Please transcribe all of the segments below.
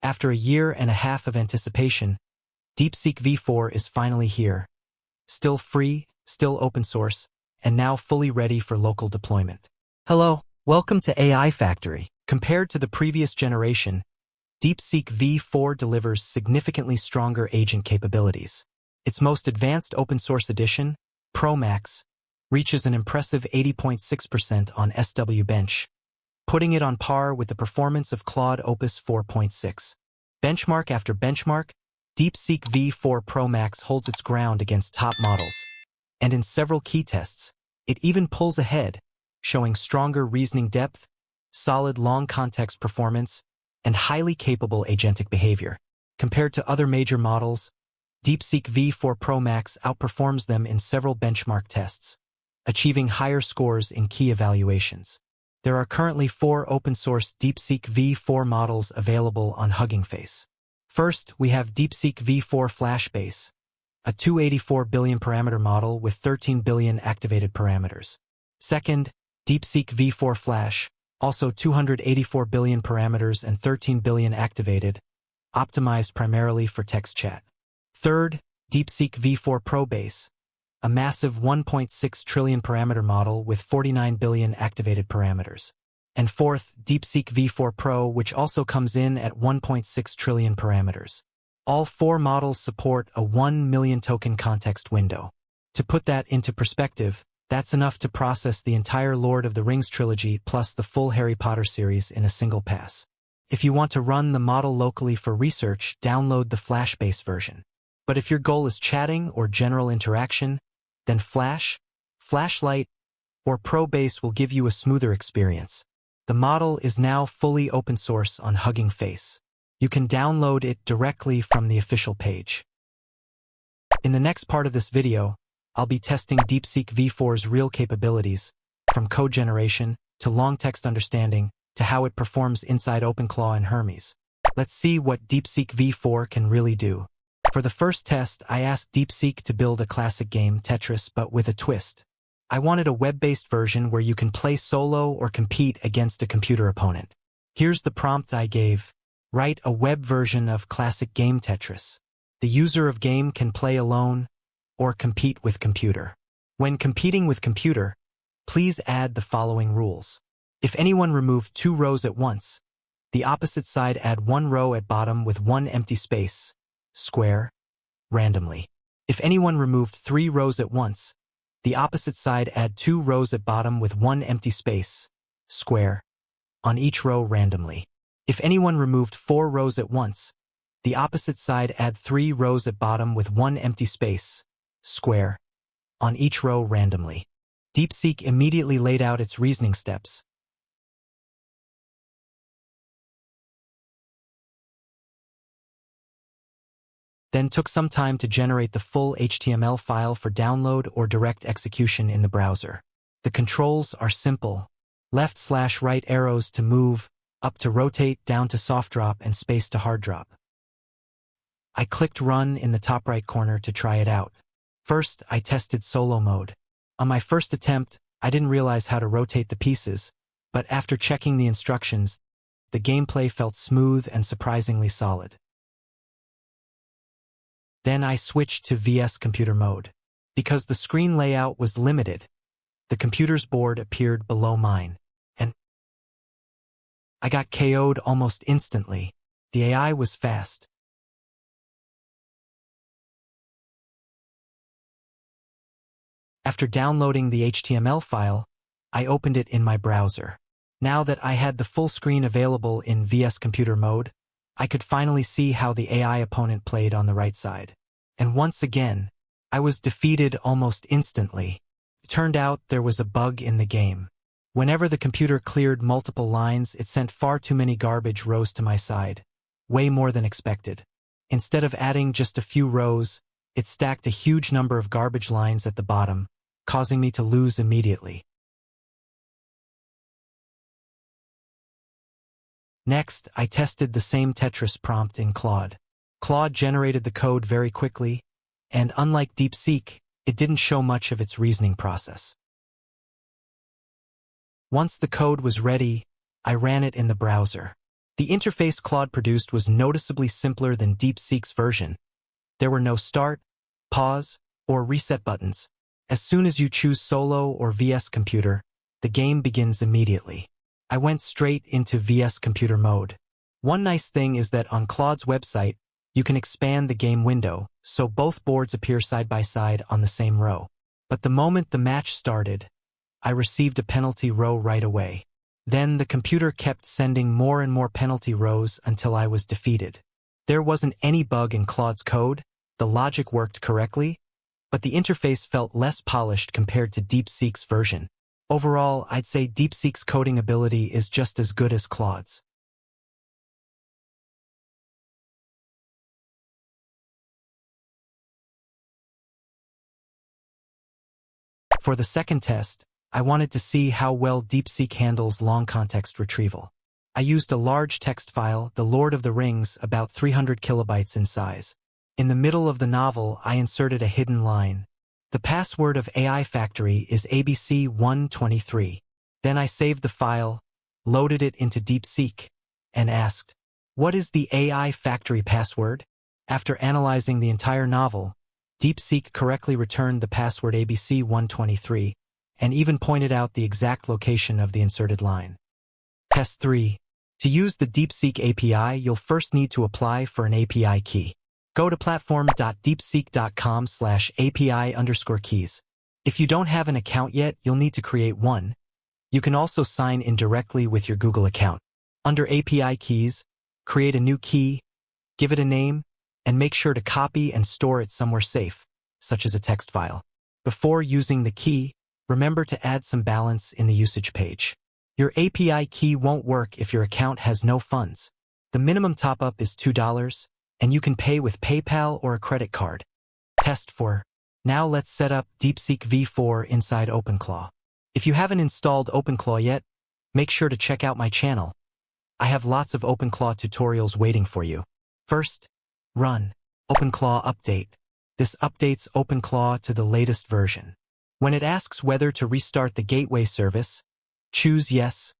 After a year and a half of anticipation, DeepSeek V4 is finally here. Still free, still open source, and now fully ready for local deployment. Hello, welcome to AI Factory. Compared to the previous generation, DeepSeek V4 delivers significantly stronger agent capabilities. Its most advanced open-source edition, Pro Max, reaches an impressive 80.6% on SW Bench, putting it on par with the performance of Claude Opus 4.6. Benchmark after benchmark, DeepSeek V4 Pro Max holds its ground against top models, and in several key tests, it even pulls ahead, showing stronger reasoning depth, solid long-context performance, and highly capable agentic behavior. Compared to other major models, DeepSeek V4 Pro Max outperforms them in several benchmark tests, achieving higher scores in key evaluations. There are currently 4 open-source DeepSeek V4 models available on Hugging Face. First, we have DeepSeek V4 FlashBase, a 284 billion parameter model with 13 billion activated parameters. Second, DeepSeek V4 Flash, also 284 billion parameters and 13 billion activated, optimized primarily for text chat. Third, DeepSeek V4 ProBase, a massive 1.6 trillion parameter model with 49 billion activated parameters. And fourth, DeepSeek V4 Pro, which also comes in at 1.6 trillion parameters. All 4 models support a 1 million token context window. To put that into perspective, that's enough to process the entire Lord of the Rings trilogy plus the full Harry Potter series in a single pass. If you want to run the model locally for research, download the FlashBase version. But if your goal is chatting or general interaction, then Flash, Flashlight, or ProBase will give you a smoother experience. The model is now fully open source on Hugging Face. You can download it directly from the official page. In the next part of this video, I'll be testing DeepSeek V4's real capabilities, from code generation to long text understanding to how it performs inside OpenClaw and Hermes. Let's see what DeepSeek V4 can really do. For the first test, I asked DeepSeek to build a classic game, Tetris, but with a twist. I wanted a web-based version where you can play solo or compete against a computer opponent. Here's the prompt I gave. Write a web version of classic game Tetris. The user of game can play alone or compete with computer. When competing with computer, please add the following rules. If anyone removed 2 rows at once, the opposite side add 1 row at bottom with 1 empty space, square, randomly. If anyone removed 3 rows at once, the opposite side add 2 rows at bottom with 1 empty space, square, on each row randomly. If anyone removed 4 rows at once, the opposite side add 3 rows at bottom with 1 empty space, square, on each row randomly. DeepSeek immediately laid out its reasoning steps. Then took some time to generate the full HTML file for download or direct execution in the browser. The controls are simple. Left/right arrows to move, up to rotate, down to soft drop, and space to hard drop. I clicked Run in the top right corner to try it out. First, I tested solo mode. On my first attempt, I didn't realize how to rotate the pieces, but after checking the instructions, the gameplay felt smooth and surprisingly solid. Then I switched to VS computer mode. Because the screen layout was limited, the computer's board appeared below mine, and I got KO'd almost instantly. The AI was fast. After downloading the HTML file, I opened it in my browser. Now that I had the full screen available in VS computer mode, I could finally see how the AI opponent played on the right side. And once again, I was defeated almost instantly. It turned out there was a bug in the game. Whenever the computer cleared multiple lines, it sent far too many garbage rows to my side, way more than expected. Instead of adding just a few rows, it stacked a huge number of garbage lines at the bottom, causing me to lose immediately. Next, I tested the same Tetris prompt in Claude. Claude generated the code very quickly, and unlike DeepSeek, it didn't show much of its reasoning process. Once the code was ready, I ran it in the browser. The interface Claude produced was noticeably simpler than DeepSeek's version. There were no start, pause, or reset buttons. As soon as you choose solo or VS Computer, the game begins immediately. I went straight into VS Computer mode. One nice thing is that on Claude's website, you can expand the game window, so both boards appear side by side on the same row. But the moment the match started, I received a penalty row right away. Then the computer kept sending more and more penalty rows until I was defeated. There wasn't any bug in Claude's code, the logic worked correctly, but the interface felt less polished compared to DeepSeek's version. Overall, I'd say DeepSeek's coding ability is just as good as Claude's. For the second test, I wanted to see how well DeepSeek handles long context retrieval. I used a large text file, The Lord of the Rings, about 300 kilobytes in size. In the middle of the novel, I inserted a hidden line. The password of AI Factory is ABC123. Then I saved the file, loaded it into DeepSeek, and asked, "What is the AI Factory password?" After analyzing the entire novel, DeepSeek correctly returned the password ABC123, and even pointed out the exact location of the inserted line. Test 3. To use the DeepSeek API, you'll first need to apply for an API key. Go to platform.deepseek.com/API_keys. If you don't have an account yet, you'll need to create one. You can also sign in directly with your Google account. Under API keys, create a new key, give it a name, and make sure to copy and store it somewhere safe, such as a text file. Before using the key, remember to add some balance in the usage page. Your API key won't work if your account has no funds. The minimum top-up is $2, and you can pay with PayPal or a credit card. Test 4. Now let's set up DeepSeek V4 inside OpenClaw. If you haven't installed OpenClaw yet, make sure to check out my channel. I have lots of OpenClaw tutorials waiting for you. First, run OpenClaw update. This updates OpenClaw to the latest version. When it asks whether to restart the gateway service, choose yes.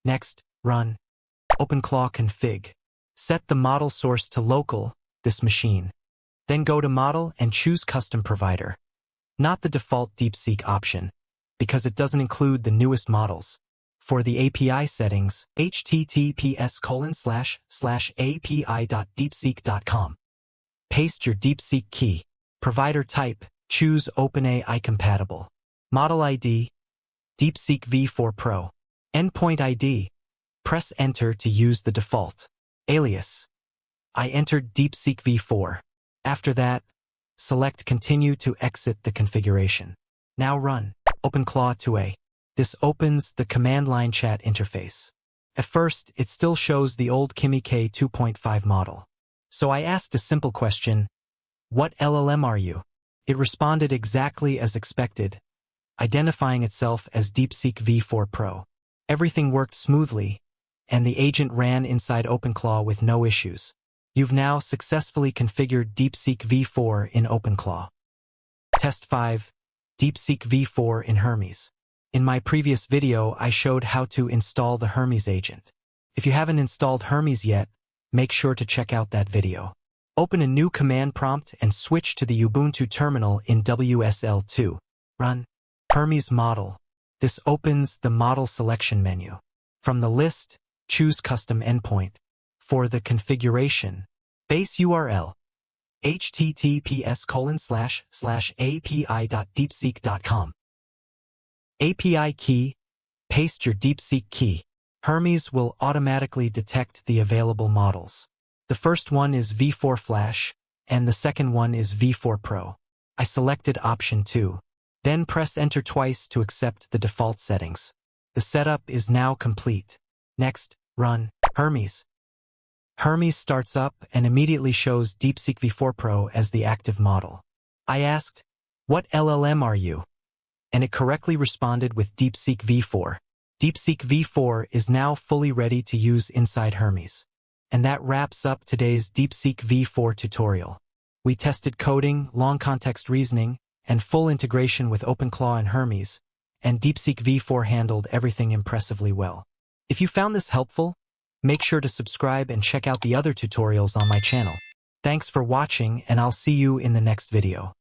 Next, run OpenClaw config. Set the model source to local, this machine. Then go to model and choose custom provider. Not the default DeepSeek option, because it doesn't include the newest models. For the API settings, https://api.deepseek.com. Paste your DeepSeek key. Provider type, choose OpenAI compatible. Model ID, DeepSeek V4 Pro. Endpoint ID, press enter to use the default. Alias, I entered DeepSeek V4. After that, select continue to exit the configuration. Now run OpenClaw 2A. This opens the command line chat interface. At first, it still shows the old Kimi K 2.5 model. So I asked a simple question, "What LLM are you?" It responded exactly as expected, identifying itself as DeepSeek V4 Pro. Everything worked smoothly, and the agent ran inside OpenClaw with no issues. You've now successfully configured DeepSeek V4 in OpenClaw. Test 5. DeepSeek V4 in Hermes. In my previous video, I showed how to install the Hermes agent. If you haven't installed Hermes yet, make sure to check out that video. Open a new command prompt and switch to the Ubuntu terminal in WSL2. Run Hermes model. This opens the model selection menu. From the list, choose custom endpoint. For the configuration, base URL, https://api.deepseek.com. API key, paste your DeepSeek key. Hermes will automatically detect the available models. The first one is V4 Flash, and the second one is V4 Pro. I selected option 2. Then press enter twice to accept the default settings. The setup is now complete. Next, run Hermes. Hermes starts up and immediately shows DeepSeek V4 Pro as the active model. I asked, "What LLM are you?" And it correctly responded with DeepSeek V4. DeepSeek V4 is now fully ready to use inside Hermes. And that wraps up today's DeepSeek V4 tutorial. We tested coding, long context reasoning, and full integration with OpenClaw and Hermes, and DeepSeek V4 handled everything impressively well. If you found this helpful, make sure to subscribe and check out the other tutorials on my channel. Thanks for watching, and I'll see you in the next video.